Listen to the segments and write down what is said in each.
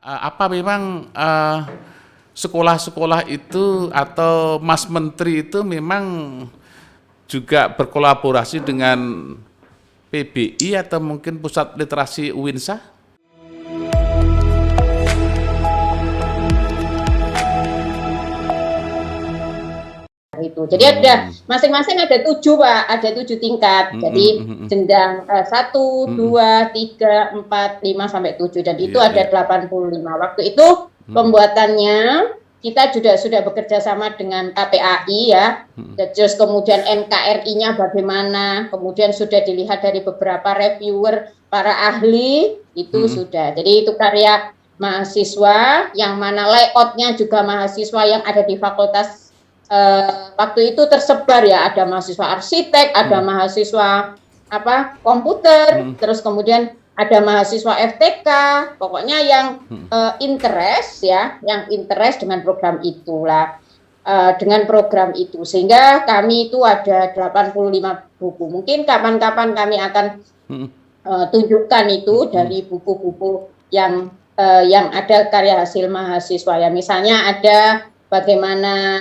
Apa memang sekolah-sekolah itu atau Mas Menteri itu memang juga berkolaborasi dengan PBI atau mungkin Pusat Literasi Uinsah? Itu. Jadi ada masing-masing ada 7 Pak, ada 7 tingkat. Jadi jenjang 1, 2, 3, 4, 5 sampai 7 dan itu ada 85. Waktu itu pembuatannya kita sudah bekerja sama dengan KPAI ya. Terus kemudian NKRI-nya bagaimana, kemudian sudah dilihat dari beberapa reviewer, para ahli itu sudah. Jadi itu karya mahasiswa yang mana layoutnya juga mahasiswa yang ada di fakultas waktu itu tersebar ya, ada mahasiswa arsitek, ada mahasiswa komputer, terus kemudian ada mahasiswa FTK, pokoknya yang interest ya, yang interest dengan program itulah, dengan program itu, sehingga kami itu ada 85 buku. Mungkin kapan-kapan kami akan tunjukkan itu dari buku-buku yang ada karya hasil mahasiswa ya, misalnya ada bagaimana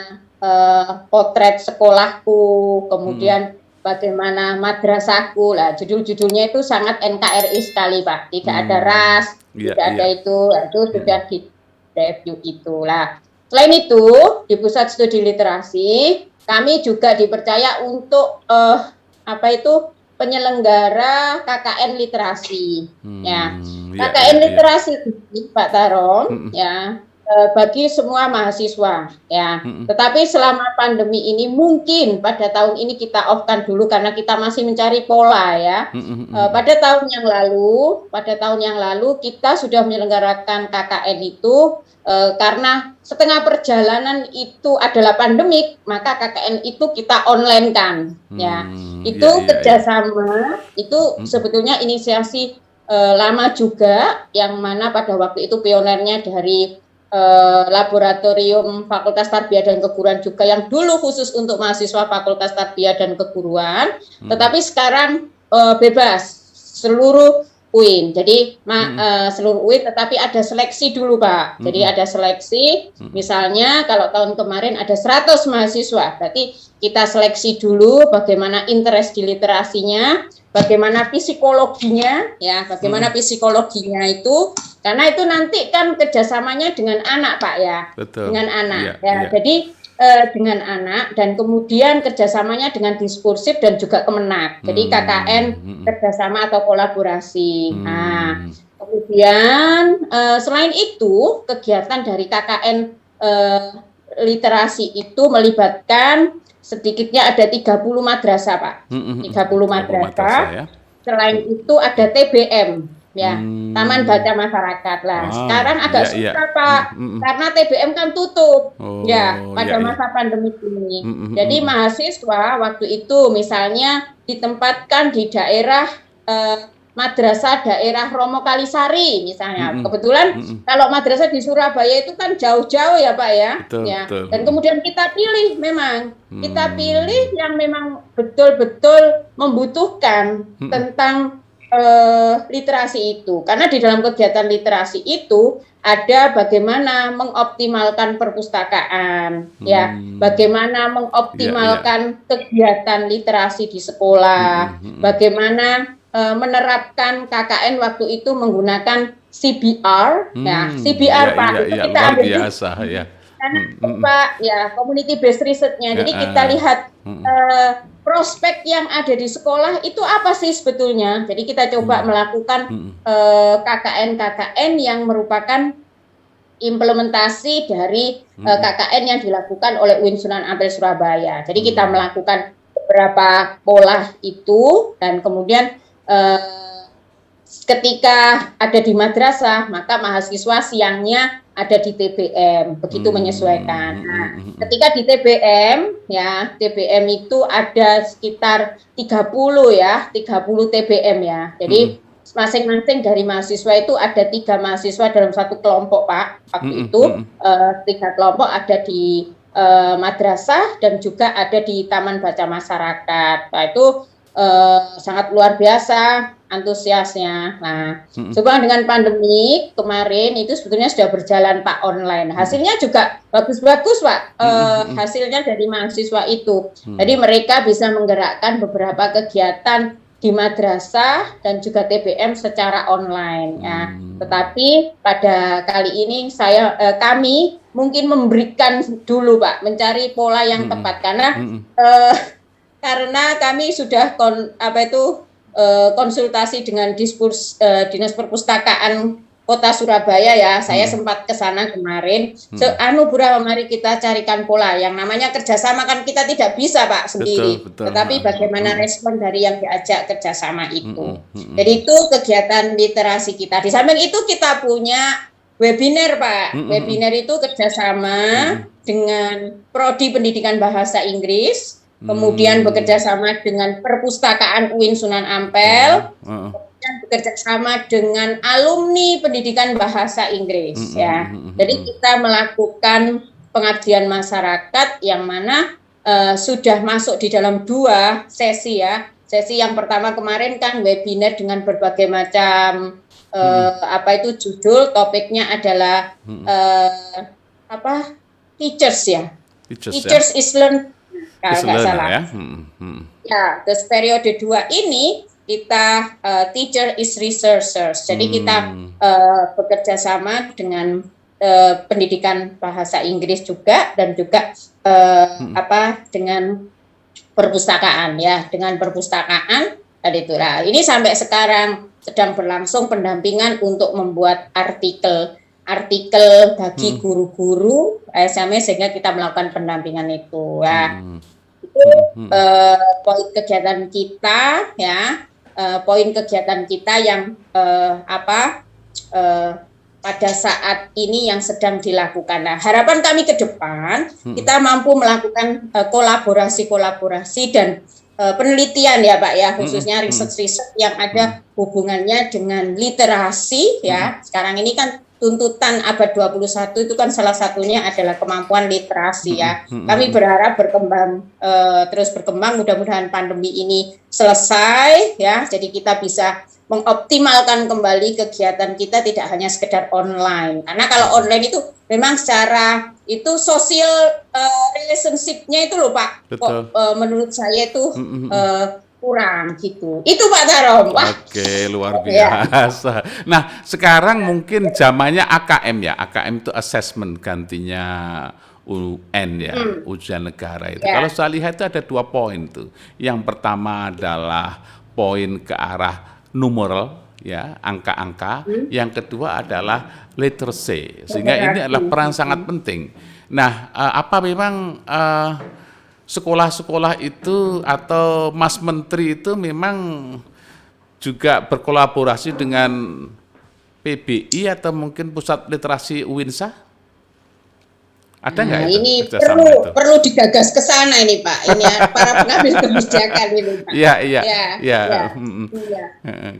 potret sekolahku, kemudian bagaimana madrasahku lah, judul-judulnya itu sangat NKRI sekali Pak, tidak ada ras, tidak ada itu sudah di review itulah. Selain itu di Pusat Studi Literasi kami juga dipercaya untuk penyelenggara KKN literasi ya, KKN literasi Pak Tarom ya, bagi semua mahasiswa ya. Tetapi selama pandemi ini mungkin pada tahun ini kita off-kan dulu karena kita masih mencari pola ya. Pada tahun yang lalu kita sudah menyelenggarakan KKN itu karena setengah perjalanan itu adalah pandemik, maka KKN itu kita online kan ya. Itu kerjasama itu sebetulnya inisiasi lama juga, yang mana pada waktu itu pionernya dari Laboratorium Fakultas Tarbiyah dan Keguruan juga, yang dulu khusus untuk mahasiswa Fakultas Tarbiyah dan Keguruan, tetapi sekarang bebas seluruh UIN. Jadi seluruh UIN, tetapi ada seleksi dulu Pak. Jadi ada seleksi, misalnya kalau tahun kemarin ada 100 mahasiswa, berarti kita seleksi dulu bagaimana interest di literasinya, bagaimana psikologinya ya, bagaimana psikologinya itu, karena itu nanti kan kerjasamanya dengan anak Pak ya. Betul. Dengan anak ya. Jadi dengan anak, dan kemudian kerjasamanya dengan diskursif dan juga Kemenak. Jadi KKN kerjasama atau kolaborasi. Nah, kemudian selain itu kegiatan dari KKN literasi itu melibatkan sedikitnya ada 30 madrasah Pak, 30 madrasah ya. Selain itu ada TBM ya, Taman Baca Masyarakat lah. Sekarang agak susah Pak, karena TBM kan tutup pada masa pandemi ini. Jadi mahasiswa waktu itu misalnya ditempatkan di daerah madrasah daerah Romo Kalisari misalnya. Kebetulan kalau madrasah di Surabaya itu kan jauh-jauh ya Pak ya. Betul. Dan kemudian kita pilih, memang kita pilih yang memang betul-betul membutuhkan tentang literasi itu, karena di dalam kegiatan literasi itu ada bagaimana mengoptimalkan perpustakaan ya, bagaimana mengoptimalkan kegiatan literasi di sekolah, bagaimana menerapkan KKN waktu itu menggunakan CBR ya, CBR Pak, itu kita ambil biasa ya. Karena Pak ya, community based research-nya. Jadi kita lihat prospek yang ada di sekolah itu apa sih sebetulnya. Jadi kita coba melakukan KKN yang merupakan implementasi dari KKN yang dilakukan oleh UIN Sunan Ampel Surabaya. Jadi kita melakukan beberapa pola itu, dan kemudian ketika ada di madrasah, maka mahasiswa siangnya ada di TBM, begitu menyesuaikan. Nah, ketika di TBM ya, TBM itu ada sekitar 30 TBM ya. Jadi masing-masing dari mahasiswa itu ada 3 mahasiswa dalam satu kelompok Pak. Waktu itu 3 kelompok ada di madrasah dan juga ada di Taman Baca Masyarakat. Nah, itu sangat luar biasa antusiasnya. Nah, coba dengan pandemi kemarin itu sebetulnya sudah berjalan Pak online. Hasilnya juga bagus-bagus Pak. Hasilnya dari mahasiswa itu. Jadi mereka bisa menggerakkan beberapa kegiatan di madrasah dan juga TBM secara online. Ya. Tetapi pada kali ini kami mungkin memberikan dulu Pak, mencari pola yang tepat karena kami sudah konsultasi dengan Dinas Perpustakaan Kota Surabaya ya, saya sempat ke sana kemarin. Mari kita carikan pola yang namanya kerjasama, kan kita tidak bisa Pak sendiri, betul. Tetapi bagaimana respon dari yang diajak kerjasama itu. Jadi itu kegiatan literasi kita. Di samping itu kita punya webinar Pak. Webinar itu kerjasama dengan Prodi Pendidikan Bahasa Inggris, kemudian bekerja sama dengan Perpustakaan UIN Sunan Ampel, kemudian bekerja sama dengan alumni pendidikan bahasa Inggris ya. Jadi kita melakukan pengabdian masyarakat yang mana sudah masuk di dalam 2 sesi ya. Sesi yang pertama kemarin kan webinar dengan berbagai macam judul, topiknya adalah teachers ya. Teachers is learn. Nggak salah. Ya. Ya, terus periode 2 ini kita teacher is researchers. Jadi kita bekerja sama dengan pendidikan bahasa Inggris juga dan juga dengan perpustakaan ya, dengan perpustakaan tadi itu. Nah, ini sampai sekarang sedang berlangsung pendampingan untuk membuat artikel bagi guru-guru SMA sehingga kita melakukan pendampingan itu ya. Itu poin kegiatan kita ya, poin kegiatan kita yang pada saat ini yang sedang dilakukan. Nah, harapan kami ke depan kita mampu melakukan kolaborasi dan penelitian ya Pak ya, khususnya riset-riset yang ada hubungannya dengan literasi ya. Sekarang ini kan tuntutan abad 21 itu kan salah satunya adalah kemampuan literasi ya. Kami berharap terus berkembang, mudah-mudahan pandemi ini selesai ya. Jadi kita bisa mengoptimalkan kembali kegiatan kita tidak hanya sekedar online. Karena kalau online itu memang secara itu social relationship-nya itu loh Pak. Menurut saya itu kurang gitu. Itu Pak Tarom. Oke, luar biasa. Nah, sekarang mungkin zamannya AKM ya. AKM itu assessment, gantinya UN ya, ujian negara itu. Kalau saya lihat itu ada 2 poin tuh. Yang pertama adalah poin ke arah numeral ya, angka-angka. Yang kedua adalah literacy. Sehingga ini adalah peran sangat penting. Nah, apa memang sekolah-sekolah itu atau Mas Menteri itu memang juga berkolaborasi dengan PBI atau mungkin Pusat Literasi UINSA? Ada nggak itu? Ini perlu digagas ke sana ini Pak. Ini para pengambil kebijakan ini Pak. Iya.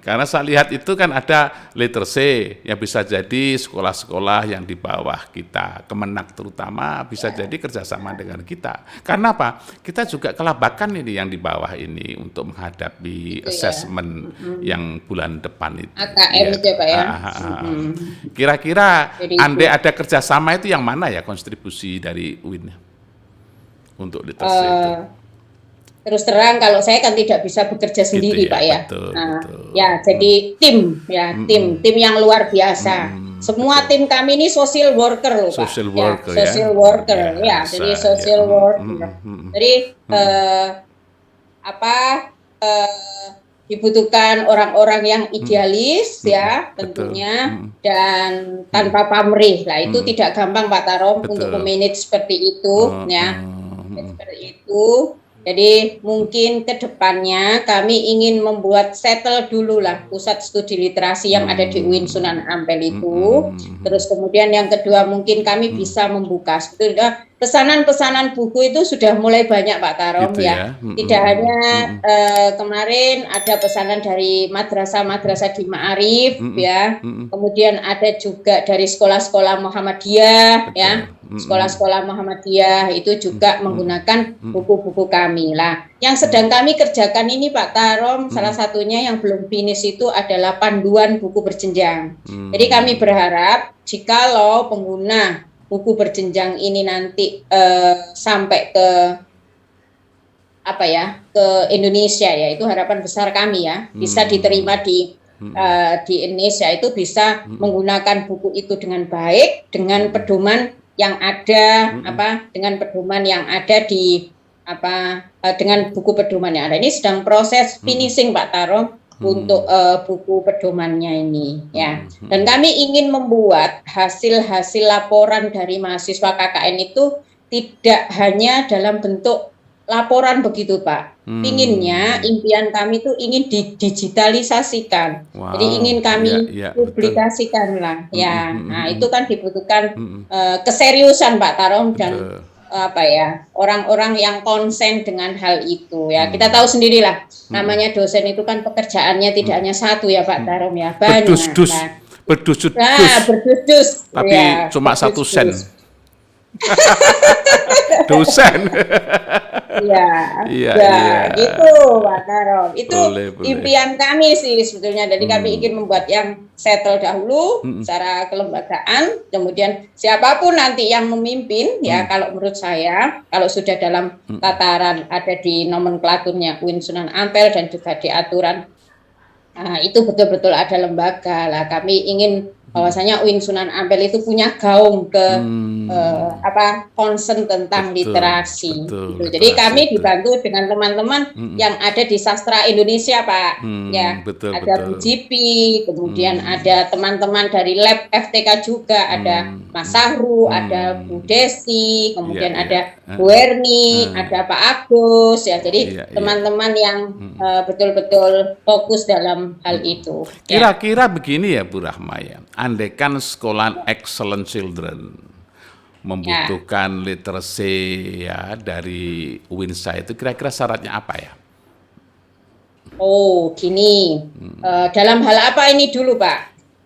Karena saya lihat itu kan ada literacy yang bisa jadi sekolah-sekolah yang di bawah kita, Kemenak terutama bisa jadi kerjasama dengan kita. Karena apa? Kita juga kelabakan ini yang di bawah ini untuk menghadapi assessment yang bulan depan itu. AKM itu Pak ya. Kira-kira andai ada kerjasama itu yang mana ya kontribusi dari UIN untuk literasi itu? Terus terang kalau saya kan tidak bisa bekerja sendiri Pak ya. Betul. Ya jadi tim yang luar biasa. Semua tim kami ini social worker loh Pak. Social worker ya. Jadi social worker. Jadi dibutuhkan orang-orang yang idealis ya tentunya dan tanpa pamrih lah, itu tidak gampang Pak Tarom untuk memanage seperti itu ya. Seperti itu. Jadi mungkin ke depannya kami ingin membuat settle dulu lah pusat studi literasi yang ada di UIN Sunan Ampel itu. Terus kemudian yang kedua mungkin kami bisa membuka sebetulnya pesanan-pesanan buku itu sudah mulai banyak Pak Tarom Gitu ya. ya. Tidak hanya kemarin ada pesanan dari madrasah-madrasah di Ma'arif ya. Kemudian ada juga dari sekolah-sekolah Muhammadiyah ya. Sekolah-sekolah Muhammadiyah itu juga menggunakan buku-buku kami lah. Yang sedang kami kerjakan ini Pak Tarom, salah satunya yang belum finish itu adalah panduan buku berjenjang. Jadi kami berharap jikalau pengguna buku berjenjang ini nanti sampai ke ke Indonesia ya, itu harapan besar kami ya, bisa diterima di Indonesia, itu bisa menggunakan buku itu dengan baik, dengan pedoman yang ada dengan pedoman yang ada di dengan buku pedoman yang ada. Ini sedang proses finishing Pak Tarom untuk buku pedomannya ini ya. Dan kami ingin membuat hasil-hasil laporan dari mahasiswa KKN itu tidak hanya dalam bentuk laporan begitu Pak. Inginnya, impian kami itu ingin didigitalisasikan. Jadi ingin kami publikasikan lah ya. Nah, itu kan dibutuhkan keseriusan Pak Tarom dan orang-orang yang konsen dengan hal itu ya. Kita tahu sendirilah, namanya dosen itu kan pekerjaannya tidak hanya satu ya Pak Tarom ya, banyak. Berdus-dus. Tapi ya, cuma 1 sen. Dosen. Iya, gitu Pak Tarom. Itu boleh. Impian kami sih sebetulnya. Jadi kami ingin membuat yang settle dahulu secara kelembagaan, kemudian siapapun nanti yang memimpin ya, kalau menurut saya kalau sudah dalam tataran ada di nomenklaturnya UIN Sunan Ampel dan juga di aturan itu betul-betul ada lembaga lah. Kami ingin bahwasanya UIN Sunan Ampel itu punya gaung ke concern tentang literasi. Betul, gitu. Jadi kami dibantu dengan teman-teman yang ada di sastra Indonesia Pak. Ada Bu Jipi, kemudian ada teman-teman dari lab FTK juga, ada Mas Sahru, ada Bu Desi, kemudian ada Bu Erni, ada Pak Agus ya. Jadi teman-teman yang betul-betul fokus dalam hal itu. Kira-kira begini ya Bu Rahma ya. Andaikan sekolah excellent children membutuhkan literasi ya dari UINSA, itu kira-kira syaratnya apa ya? Oh, gini. Dalam hal apa ini dulu, Pak?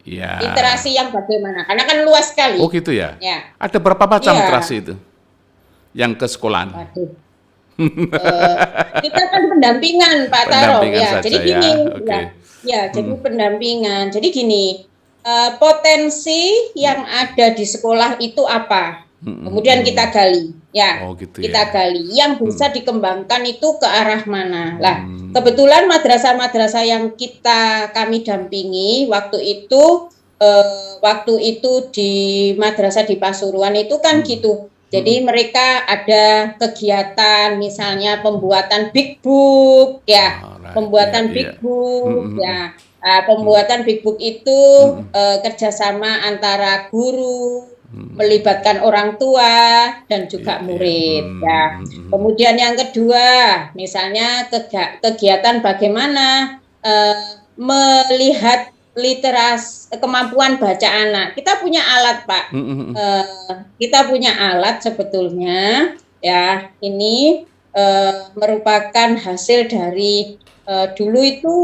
Ya. Literasi yang bagaimana? Karena kan luas sekali. Oh, gitu ya? Ada berapa macam literasi itu? Yang ke sekolahan? Kita kan pendampingan, Pak Tarom ya. Jadi gini, jadi pendampingan. Jadi gini, potensi yang ada di sekolah itu apa? Kemudian kita gali, kita gali yang bisa dikembangkan itu ke arah mana. Lah, kebetulan madrasah-madrasah yang kami dampingi waktu itu di madrasah di Pasuruan itu kan gitu. Jadi mereka ada kegiatan misalnya pembuatan big book ya, pembuatan big book ya. Pembuatan big book itu kerjasama antara guru, melibatkan orang tua dan juga murid ya. Kemudian yang kedua, misalnya kegiatan bagaimana melihat kemampuan baca anak. Kita punya alat Pak, kita punya alat sebetulnya ya. Ini merupakan hasil dari dulu itu.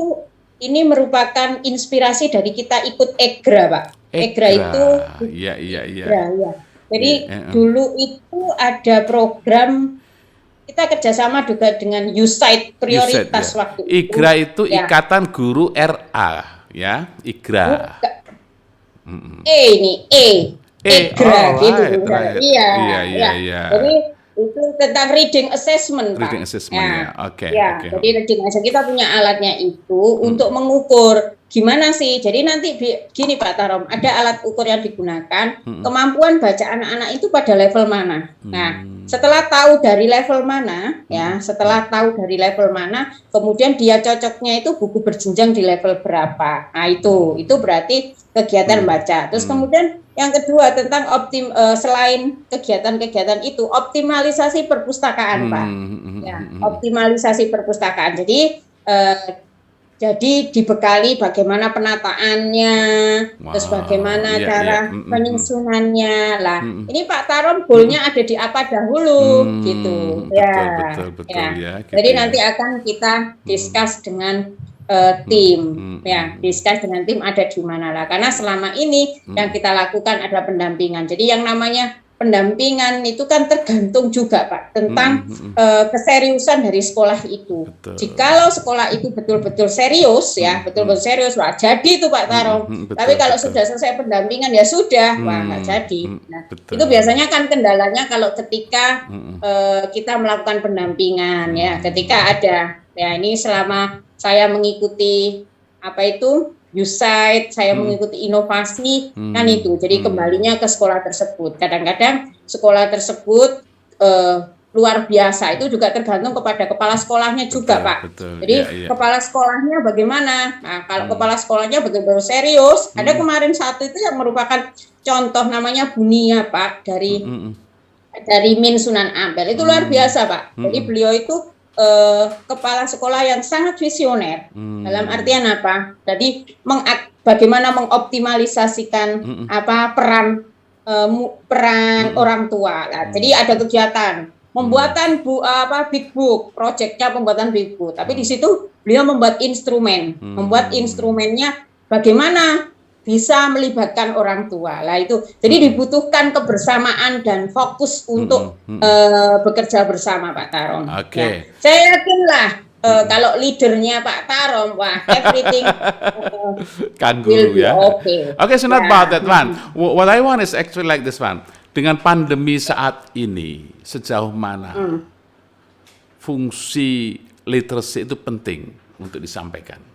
Ini merupakan inspirasi dari kita ikut EGRA, Pak. EGRA itu iya. Jadi dulu itu ada program kita kerjasama juga dengan USAID prioritas waktu itu. EGRA itu Ikatan Guru RA, ya, EGRA. EGRA gitu. Iya. Jadi itu tentang reading assessment, Pak. Reading assessment, Oke. Jadi reading assessment kita punya alatnya itu untuk mengukur gimana sih. Jadi nanti gini Pak Tarom, ada alat ukur yang digunakan, kemampuan baca anak-anak itu pada level mana. Nah, setelah tahu dari level mana, kemudian dia cocoknya itu buku berjenjang di level berapa. Nah, itu berarti kegiatan baca. Terus kemudian yang kedua tentang selain kegiatan-kegiatan itu optimalisasi perpustakaan, Pak. Optimalisasi perpustakaan. Jadi Jadi dibekali bagaimana penataannya, terus bagaimana cara penyusunannya. Lah, ini Pak Tarom goalnya ada di apa dahulu, gitu. Betul, ya. gitu Jadi ya. nanti akan kita discuss dengan tim, ya, discuss dengan tim ada di mana lah. Karena selama ini yang kita lakukan adalah pendampingan. Jadi yang namanya pendampingan itu kan tergantung juga Pak tentang keseriusan dari sekolah itu. Jikalau sekolah itu betul-betul serius ya, betul-betul serius, wah jadi itu Pak Tarom. Tapi kalau sudah selesai pendampingan ya sudah, wah nggak jadi. Nah, itu biasanya kan kendalanya kalau ketika kita melakukan pendampingan ya, ketika ada ya ini selama saya mengikuti apa itu USAID, saya mengikuti inovasi, kan itu. Jadi kembalinya ke sekolah tersebut. Kadang-kadang sekolah tersebut luar biasa. Itu juga tergantung kepada kepala sekolahnya juga, Pak. Jadi kepala sekolahnya bagaimana? Nah, kalau kepala sekolahnya betul-betul serius, ada kemarin satu itu yang merupakan contoh namanya Bunia, Pak, dari Min Sunan Ampel. Itu luar biasa, Pak. Jadi beliau itu kepala sekolah yang sangat visioner. Dalam artian apa? Jadi bagaimana mengoptimalisasikan apa peran orang tua. Nah, jadi ada kegiatan pembuatan big book, proyeknya pembuatan big book. Tapi di situ beliau membuat instrumen, membuat instrumennya bagaimana bisa melibatkan orang tua. Lah itu. Jadi dibutuhkan kebersamaan dan fokus untuk bekerja bersama Pak Tarom. Ya. Saya yakinlah kalau leadernya Pak Tarom, wah everything kan guru ya. Okay, so not about that one. What I want is actually like this one. Dengan pandemi saat ini, sejauh mana fungsi literasi itu penting untuk disampaikan?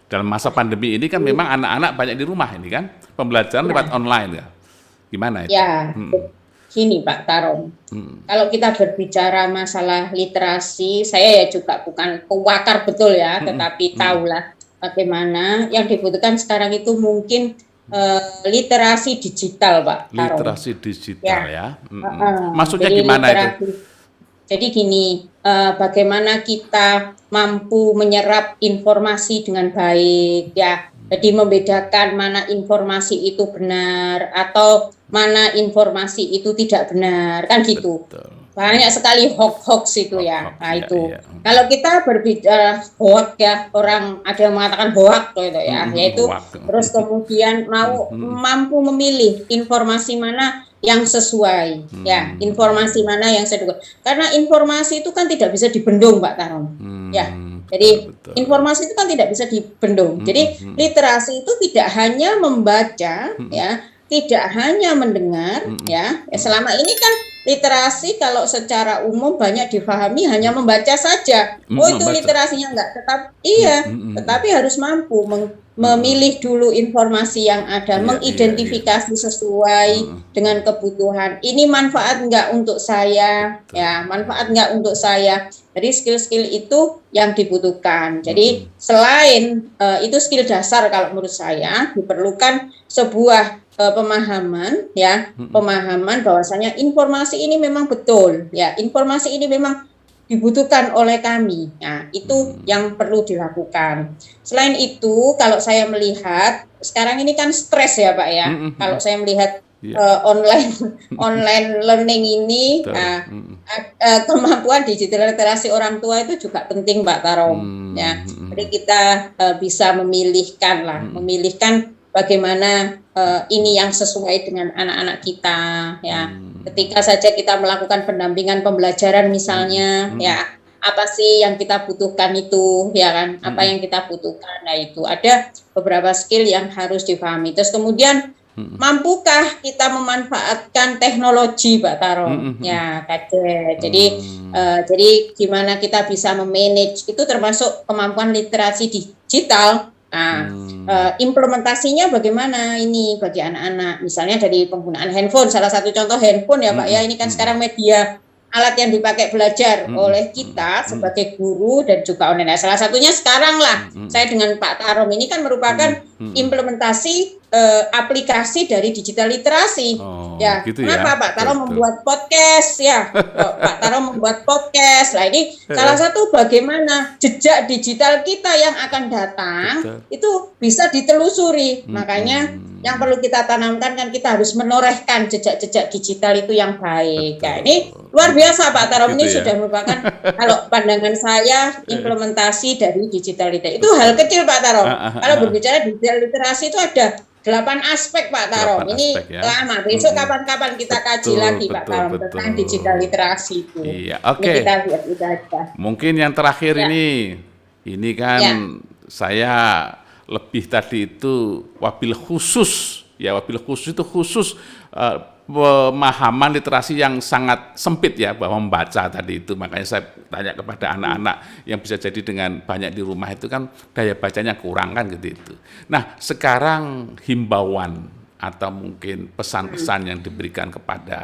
Dalam masa pandemi ini kan memang anak-anak banyak di rumah ini kan, pembelajaran lewat online ya. Gimana itu? Ya, gini Pak Tarom. Kalau kita berbicara masalah literasi, saya ya juga bukan pewakar betul ya, tetapi tahulah bagaimana yang dibutuhkan sekarang itu mungkin literasi digital Pak Tarom. Literasi digital ya. Maksudnya gimana itu? Jadi gini, bagaimana kita mampu menyerap informasi dengan baik ya. Jadi membedakan mana informasi itu benar atau mana informasi itu tidak benar, kan gitu. Banyak sekali hoax itu ya. Nah itu. Ya. Kalau kita berbicara hoax ya, orang ada yang mengatakan hoax gitu ya, yaitu terus kemudian mampu memilih informasi mana yang sesuai ya, informasi mana yang sesuai. Karena informasi itu kan tidak bisa dibendung Pak Tarom. Ya. Jadi informasi itu kan tidak bisa dibendung. Jadi literasi itu tidak hanya membaca ya, tidak hanya mendengar ya. Selama ini kan literasi kalau secara umum banyak difahami hanya membaca saja. Oh itu literasinya enggak, tetapi harus mampu memilih dulu informasi yang ada, mengidentifikasi sesuai dengan kebutuhan. Ini manfaat enggak untuk saya, ya manfaat enggak untuk saya. Jadi skill-skill itu yang dibutuhkan. Jadi selain itu skill dasar kalau menurut saya diperlukan sebuah pemahaman ya, pemahaman bahwasanya informasi ini memang betul ya, informasi ini memang dibutuhkan oleh kami. Nah, itu yang perlu dilakukan. Selain itu, kalau saya melihat sekarang ini kan stres ya, Pak ya. Kalau saya melihat online learning ini, kemampuan digital literasi orang tua itu juga penting, Pak Tarom. Ya, jadi kita bisa memilihkan bagaimana ini yang sesuai dengan anak-anak kita ya. Ketika saja kita melakukan pendampingan pembelajaran misalnya ya, apa sih yang kita butuhkan itu ya kan, apa yang kita butuhkan. Nah itu ada beberapa skill yang harus dipahami. Terus kemudian mampukah kita memanfaatkan teknologi Pak Tarom ya Kade. Jadi gimana kita bisa memanage itu termasuk kemampuan literasi digital. Nah, implementasinya bagaimana ini bagi anak-anak, misalnya dari penggunaan handphone, salah satu contoh handphone ya Pak ya, ini kan sekarang media alat yang dipakai belajar oleh kita sebagai guru dan juga online. Salah satunya sekarang lah, saya dengan Pak Tarom ini kan merupakan implementasi aplikasi dari digital literasi. Ya, gitu kenapa ya? Pak Tarom membuat podcast ya? Pak Tarom membuat podcast. Nah ini salah satu bagaimana jejak digital kita yang akan datang itu bisa ditelusuri. Makanya yang perlu kita tanamkan kan kita harus menorehkan jejak-jejak digital itu yang baik. Nah, ini luar biasa Pak Tarom ini sudah merupakan kalau pandangan saya implementasi dari digital literasi. Itu hal kecil Pak Tarom. Kalau berbicara digital literasi itu ada 8 aspek Pak Tarom. Ini lama. Besok kapan-kapan kita kaji lagi Pak Tarom tentang digital literasi itu. Iya, oke. Mungkin yang terakhir ini kan saya lebih tadi itu wabil khusus itu khusus pemahaman literasi yang sangat sempit ya, bahwa membaca tadi itu. Makanya saya tanya kepada anak-anak yang bisa jadi dengan banyak di rumah itu kan daya bacanya kurang kan gitu itu. Nah sekarang himbauan atau mungkin pesan-pesan yang diberikan kepada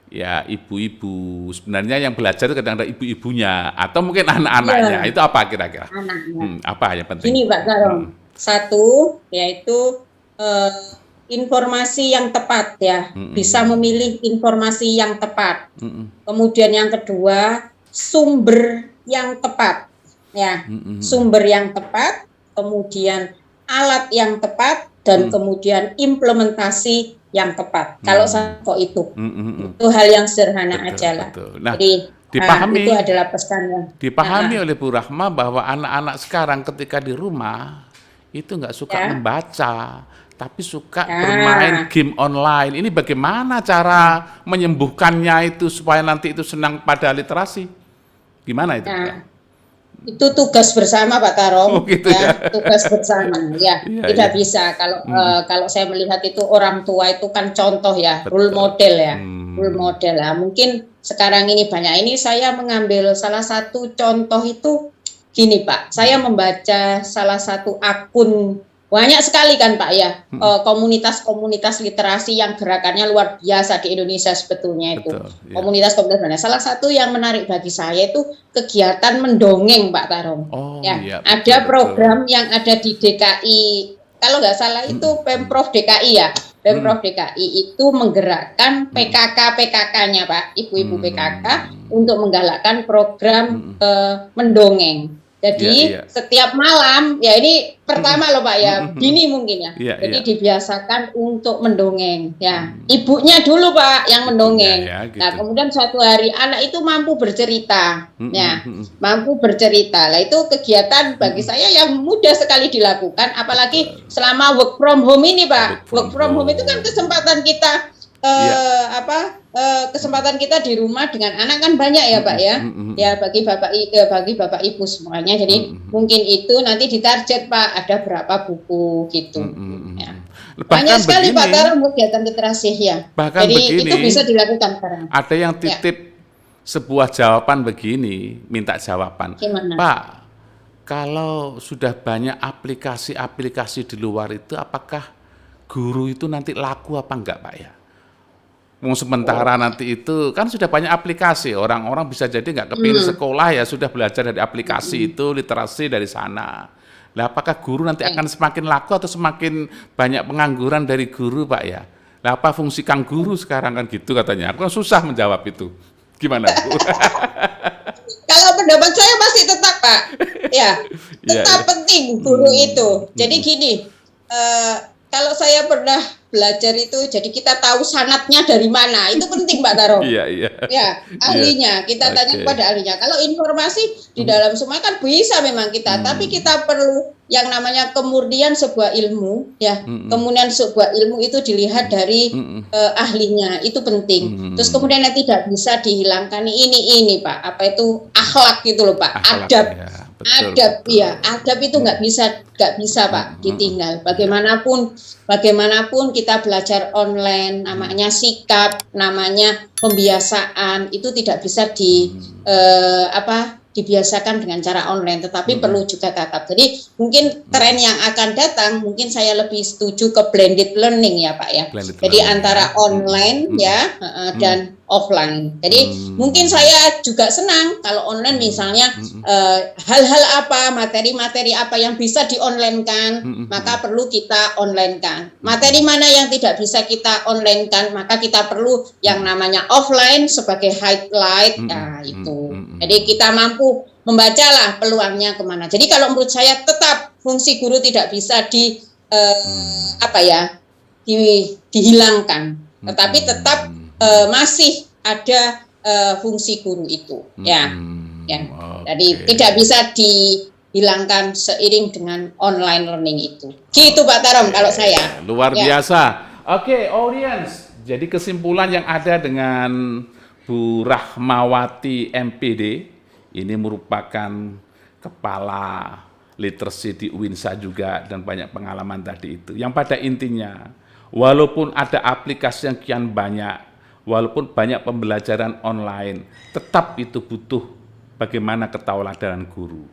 ya ibu-ibu, sebenarnya yang belajar itu kadang-kadang ibu-ibunya atau mungkin anak-anaknya, itu apa kira-kira? Apa yang penting? Ini Pak Tarom, satu yaitu informasi yang tepat ya, bisa memilih informasi yang tepat. Kemudian yang kedua, sumber yang tepat ya, sumber yang tepat, kemudian alat yang tepat, dan kemudian implementasi yang tepat. Kalau saya kok itu hal yang sederhana aja lah. Nah, jadi dipahami, itu adalah pesan yang dipahami oleh Bu Rahma bahwa anak-anak sekarang ketika di rumah itu nggak suka membaca, tapi suka bermain game online. Ini bagaimana cara menyembuhkannya itu supaya nanti itu senang pada literasi? Gimana itu? Itu tugas bersama Pak Tarom, gitu ya. Tugas bersama ya. Tidak bisa kalau saya melihat itu orang tua itu kan contoh ya, role model ya, role model lah. Mungkin sekarang ini banyak. Ini saya mengambil salah satu contoh itu gini Pak. Saya membaca salah satu akun. Banyak sekali kan Pak ya, komunitas-komunitas literasi yang gerakannya luar biasa di Indonesia sebetulnya itu. Komunitas-komunitas mana? Salah satu yang menarik bagi saya itu kegiatan mendongeng Pak Tarom. Ada program yang ada di DKI, kalau nggak salah itu Pemprov DKI ya. Pemprov DKI itu menggerakkan PKK-PKK-nya Pak, ibu-ibu PKK untuk menggalakkan program mendongeng. Jadi setiap malam, ya ini pertama loh Pak ya, dini mungkin ya. Jadi dibiasakan untuk mendongeng ya. Ibunya dulu Pak yang mendongeng. Gitu. Nah kemudian suatu hari anak itu mampu bercerita, ya mampu bercerita. Lah itu kegiatan bagi saya yang mudah sekali dilakukan, apalagi selama work from home ini Pak. Work from home itu kan kesempatan kita kesempatan kita di rumah dengan anak kan banyak ya Pak ya. Ya bagi Bapak Ibu semuanya. Jadi mungkin itu nanti ditarget Pak ada berapa buku gitu. Ya. Banyak sekali Pak Tarom kegiatan literasi ya. Jadi begini, itu bisa dilakukan sekarang. Ada yang titip sebuah jawaban begini, minta jawaban. Gimana? Pak, kalau sudah banyak aplikasi-aplikasi di luar itu, apakah guru itu nanti laku apa enggak Pak ya? Sementara nanti itu kan sudah banyak aplikasi, orang-orang bisa jadi nggak kepilih sekolah ya sudah belajar dari aplikasi itu, literasi dari sana. Nah, apakah guru nanti akan semakin laku atau semakin banyak pengangguran dari guru Pak ya? Nah, apa fungsi kang guru sekarang kan gitu katanya? Aku kan susah menjawab itu. Gimana Bu? Kalau pendapat saya masih tetap Pak, tetap penting guru itu. Jadi gini, kalau saya pernah belajar itu, jadi kita tahu sanatnya dari mana, itu penting Pak Tarom. Ya, ahlinya, kita tanya kepada ahlinya. Kalau informasi di dalam semua kan bisa memang kita, tapi kita perlu yang namanya kemurnian sebuah ilmu, ya. Kemudian sebuah ilmu itu dilihat dari ahlinya, itu penting. Terus kemudian yang tidak bisa dihilangkan ini Pak, apa itu akhlak gitu loh Pak, adab. Adab itu nggak bisa Pak ditinggal. Bagaimanapun kita belajar online, namanya sikap, namanya pembiasaan itu tidak bisa dibiasakan dengan cara online, tetapi perlu juga tatap. Jadi mungkin tren yang akan datang, mungkin saya lebih setuju ke blended learning ya Pak ya. Blended Jadi learning, antara online ya dan offline. Jadi mungkin saya juga senang kalau online misalnya hal-hal apa, materi-materi apa yang bisa di-online-kan, maka perlu kita online-kan. Materi mana yang tidak bisa kita online-kan, maka kita perlu yang namanya offline sebagai highlight. Nah, itu. Jadi kita mampu membacalah peluangnya kemana. Jadi kalau menurut saya tetap fungsi guru tidak bisa dihilangkan, tetapi tetap masih ada fungsi guru itu, ya. Jadi tidak bisa dihilangkan seiring dengan online learning itu. Gitu Pak Tarom kalau saya. Luar biasa. Oke, audience. Jadi kesimpulan yang ada dengan Bu Rahmawati MPD, ini merupakan kepala literasi di UINSA juga dan banyak pengalaman tadi itu. Yang pada intinya, walaupun ada aplikasi yang kian banyak, walaupun banyak pembelajaran online, tetap itu butuh bagaimana ketauladanan guru.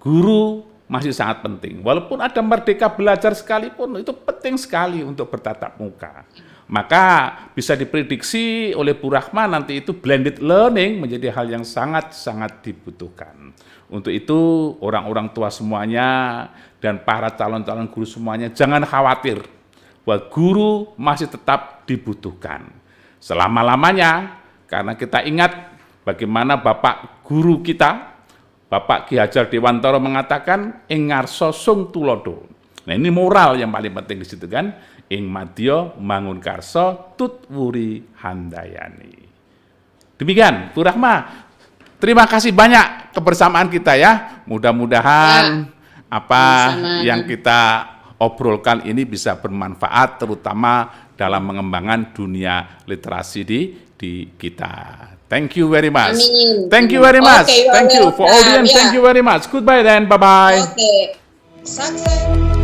Guru masih sangat penting. Walaupun ada merdeka belajar sekalipun, itu penting sekali untuk bertatap muka. Maka bisa diprediksi oleh Bu Rahma nanti itu blended learning menjadi hal yang sangat-sangat dibutuhkan. Untuk itu orang-orang tua semuanya dan para calon-calon guru semuanya jangan khawatir bahwa guru masih tetap dibutuhkan selama-lamanya, karena kita ingat bagaimana Bapak guru kita, Bapak Ki Hajar Dewantara mengatakan ing ngarsa sung tulodo. Nah, ini moral yang paling penting di situ kan. Ing madya mangun karsa tutwuri handayani. Demikian Bu Rahma. Terima kasih banyak kebersamaan kita ya. Mudah-mudahan apa yang kita obrolkan ini bisa bermanfaat terutama dalam mengembangkan dunia literasi di kita. Thank you very much. Amin. Thank you very much. Okay, Thank you for audience. Thank you very much. Goodbye then. Bye-bye. Okay. Sukses.